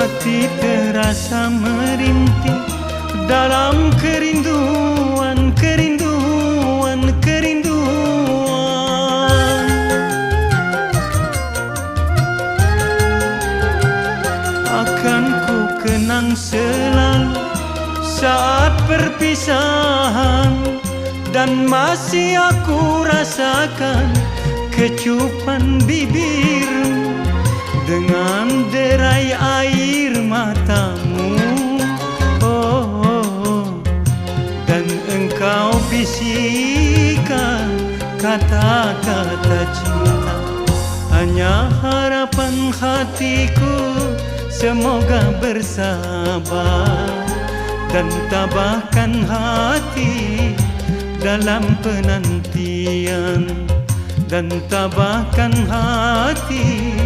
hati terasa merintih dalam kerinduan, kerinduan, kerinduan. Akan ku kenang selalu saat perpisahan, dan masih aku rasakan kecupan bibirmu dengan derai air matamu. Oh, oh, oh. Dan engkau bisikan kata-kata cinta. Hanya harapan hatiku semoga bersabar dan tabahkan hati dalam penantian, dan tabahkan hati